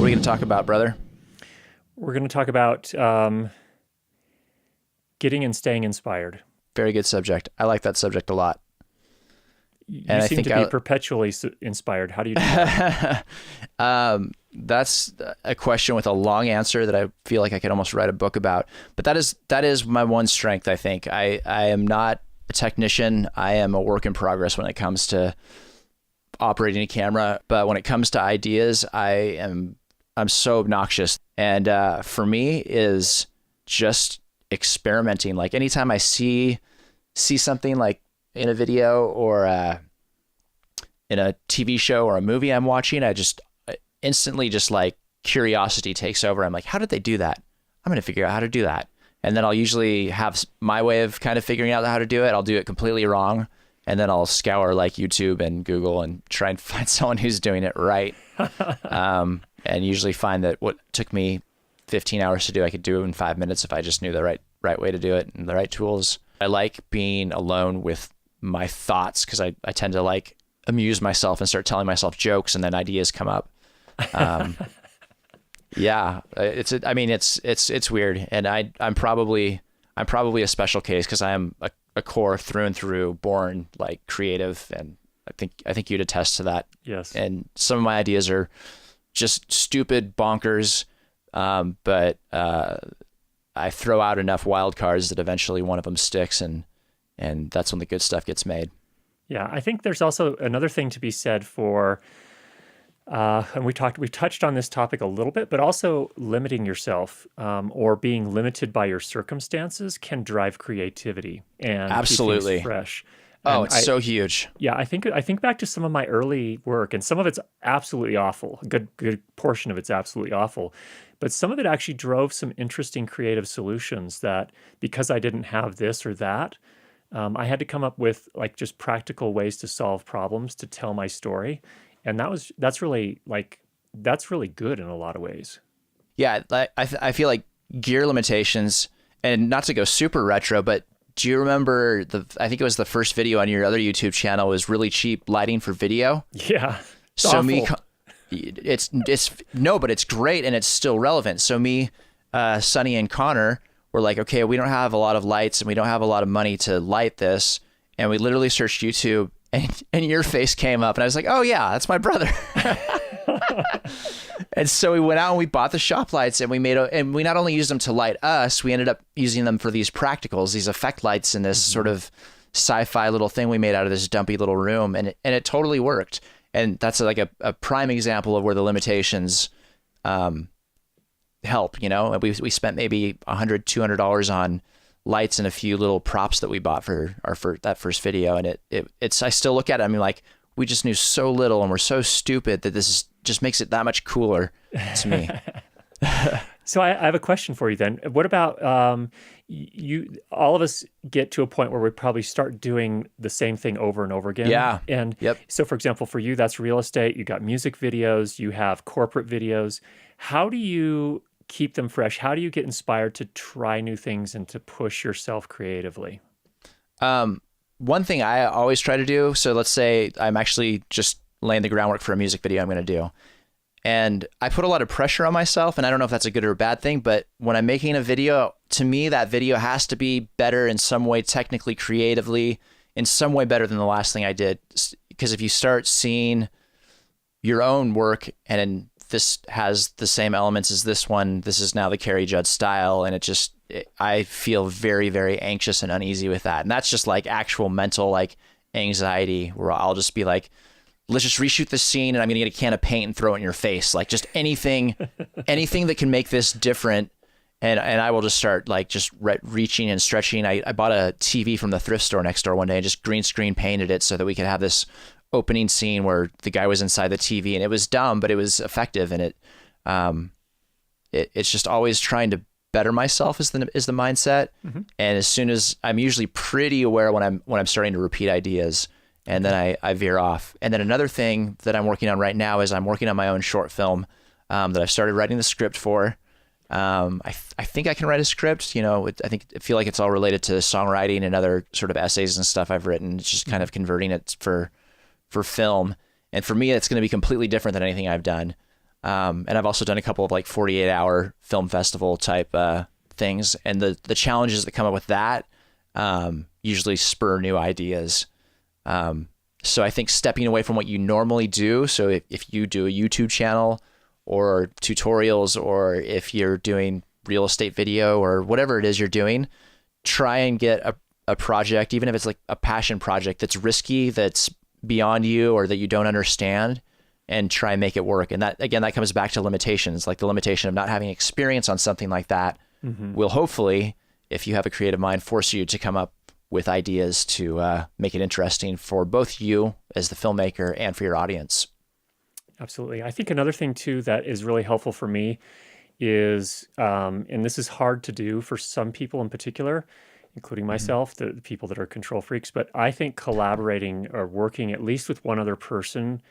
What are we going to talk about, brother? We're going to talk about getting and staying inspired. Very good subject. I like that subject a lot. You seem to be perpetually inspired. How do you do that? That's a question with a long answer that I feel like I could almost write a book about. But that is my one strength, I think. I am not a technician. I am a work in progress when it comes to operating a camera. But when it comes to ideas, I'm so obnoxious. And for me is just experimenting. Like anytime I see something like in a video or in a TV show or a movie I'm watching, I just instantly just like curiosity takes over. I'm like, how did they do that? I'm going to figure out how to do that. And then I'll usually have my way of kind of figuring out how to do it. I'll do it completely wrong. And then I'll scour like YouTube and Google and try and find someone who's doing it right. And usually find that what took me 15 hours to do, I could do in 5 minutes if I just knew the right way to do it and the right tools. I like being alone with my thoughts because I tend to like amuse myself and start telling myself jokes and then ideas come up. Yeah, it's weird. And I'm probably a special case because I am a core through and through born like creative. And I think you'd attest to that. Yes. And some of my ideas are just stupid bonkers. But I throw out enough wild cards that eventually one of them sticks and that's when the good stuff gets made. Yeah, I think there's also another thing to be said for, and we touched on this topic a little bit, but also limiting yourself or being limited by your circumstances can drive creativity and absolutely keep things fresh. Oh, it's so huge. Yeah, I think back to some of my early work, and some of it's absolutely awful. A good portion of it's absolutely awful. But some of it actually drove some interesting creative solutions that because I didn't have this or that, I had to come up with like just practical ways to solve problems to tell my story. And that's really good in a lot of ways. Yeah, I feel like gear limitations, and not to go super retro, but do you remember I think it was the first video on your other YouTube channel was really cheap lighting for video? Yeah. So awful. but it's great and it's still relevant. So me, Sonny and Connor were like, okay, we don't have a lot of lights and we don't have a lot of money to light this. And we literally searched YouTube and your face came up and I was like, oh yeah, that's my brother. And so we went out and we bought the shop lights and we not only used them to light us, we ended up using them for these practicals, these effect lights in this sort of sci-fi little thing we made out of this dumpy little room. And it totally worked. And that's like a prime example of where the limitations help, you know. We spent maybe $100, $200 on lights and a few little props that we bought for that first video. And it's I still look at it, I mean, like, we just knew so little and we're so stupid that just makes it that much cooler to me. So I have a question for you then. What about all of us get to a point where we probably start doing the same thing over and over again. Yeah. And yep. So for example, for you, that's real estate. You got music videos, you have corporate videos. How do you keep them fresh? How do you get inspired to try new things and to push yourself creatively? One thing I always try to do, so let's say I'm actually just laying the groundwork for a music video I'm going to do. And I put a lot of pressure on myself, and I don't know if that's a good or a bad thing, but when I'm making a video, to me, that video has to be better in some way, technically, creatively, in some way better than the last thing I did. Because if you start seeing your own work and this has the same elements as this one, this is now the Cary Judd style, and I feel very, very anxious and uneasy with that. And that's just like actual mental like anxiety where I'll just be like, let's just reshoot this scene and I'm going to get a can of paint and throw it in your face. Like just anything that can make this different. And I will just start like just reaching and stretching. I bought a TV from the thrift store next door one day and just green screen painted it so that we could have this opening scene where the guy was inside the TV, and it was dumb, but it was effective. And it's just always trying to better myself is the mindset. Mm-hmm. And as soon as I'm usually pretty aware when I'm starting to repeat ideas, and then I veer off. And then another thing that I'm working on right now is I'm working on my own short film that I've started writing the script for. I think I can write a script, you know. I feel like it's all related to songwriting and other sort of essays and stuff I've written. It's just kind of converting it for film. And for me, it's going to be completely different than anything I've done. And I've also done a couple of like 48-hour film festival type things. And the challenges that come up with that usually spur new ideas. So I think stepping away from what you normally do. So if you do a YouTube channel or tutorials, or if you're doing real estate video or whatever it is you're doing, try and get a project, even if it's like a passion project that's risky, that's beyond you or that you don't understand, and try and make it work. And that, again, that comes back to limitations, like the limitation of not having experience on something like that will hopefully, if you have a creative mind, force you to come up with ideas to make it interesting for both you as the filmmaker and for your audience. Absolutely. I think another thing too that is really helpful for me is, and this is hard to do for some people in particular, including myself, the people that are control freaks, but I think collaborating or working at least with one other person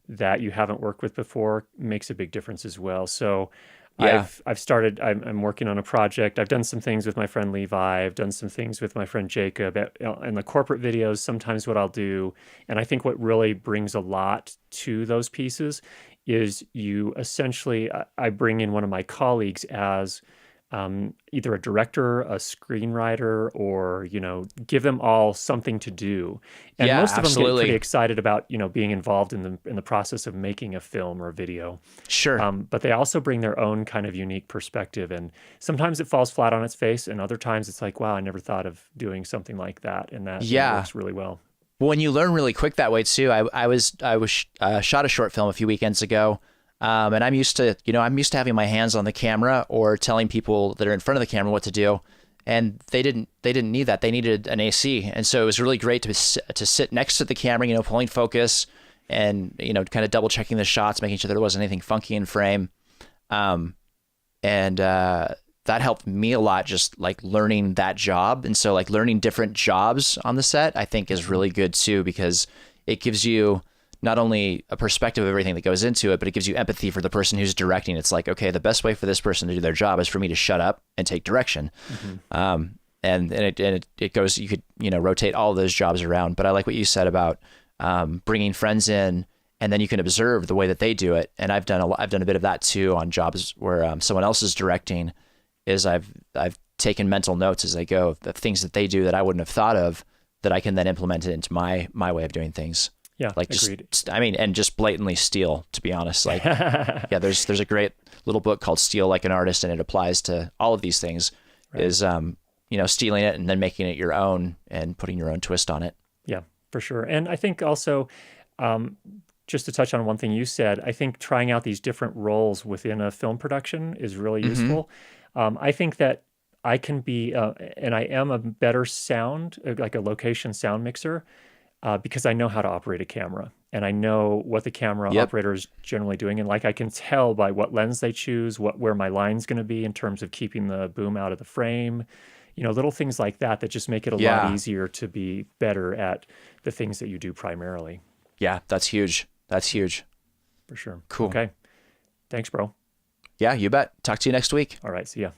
that you haven't worked with before makes a big difference as well. So Yeah. I'm working on a project. I've done some things with my friend Levi. I've done some things with my friend Jacob. In the corporate videos, sometimes what I'll do, and I think what really brings a lot to those pieces is you essentially, I bring in one of my colleagues as either a director, a screenwriter, or, give them all something to do. And Yeah, most of them get absolutely. pretty excited about, being involved in the process of making a film or a video. Sure. But they also bring their own kind of unique perspective. And sometimes it falls flat on its face. And other times it's like, wow, I never thought of doing something like that. And that works really well. Well, when you learn really quick that way too, I shot a short film a few weekends ago. And I'm used to having my hands on the camera or telling people that are in front of the camera what to do. And they didn't need that. They needed an AC. And so it was really great to sit next to the camera, pulling focus and, kind of double checking the shots, making sure there wasn't anything funky in frame. That helped me a lot, just like learning that job. And so like learning different jobs on the set, I think is really good too, because it gives you not only a perspective of everything that goes into it, but it gives you empathy for the person who's directing. It's like, okay, the best way for this person to do their job is for me to shut up and take direction. And it goes, you could, rotate all of those jobs around. But I like what you said about bringing friends in, and then you can observe the way that they do it. And I've done a bit of that too on jobs where someone else is directing. Is I've taken mental notes as I go of the things that they do that I wouldn't have thought of, that I can then implement it into my way of doing things. Yeah, like agreed. And just blatantly steal, to be honest. Like, yeah, there's a great little book called Steal Like an Artist, and it applies to all of these things. Right. Is stealing it and then making it your own and putting your own twist on it. Yeah, for sure. And I think also, just to touch on one thing you said, I think trying out these different roles within a film production is really useful. I think that I can be, and I am a better sound, like a location sound mixer, because I know how to operate a camera and I know what the camera operator is generally doing. And like, I can tell by what lens they choose, where my line's going to be in terms of keeping the boom out of the frame, little things like that just make it a lot easier to be better at the things that you do primarily. Yeah, that's huge. That's huge. For sure. Cool. Okay. Thanks, bro. Yeah, you bet. Talk to you next week. All right. See ya.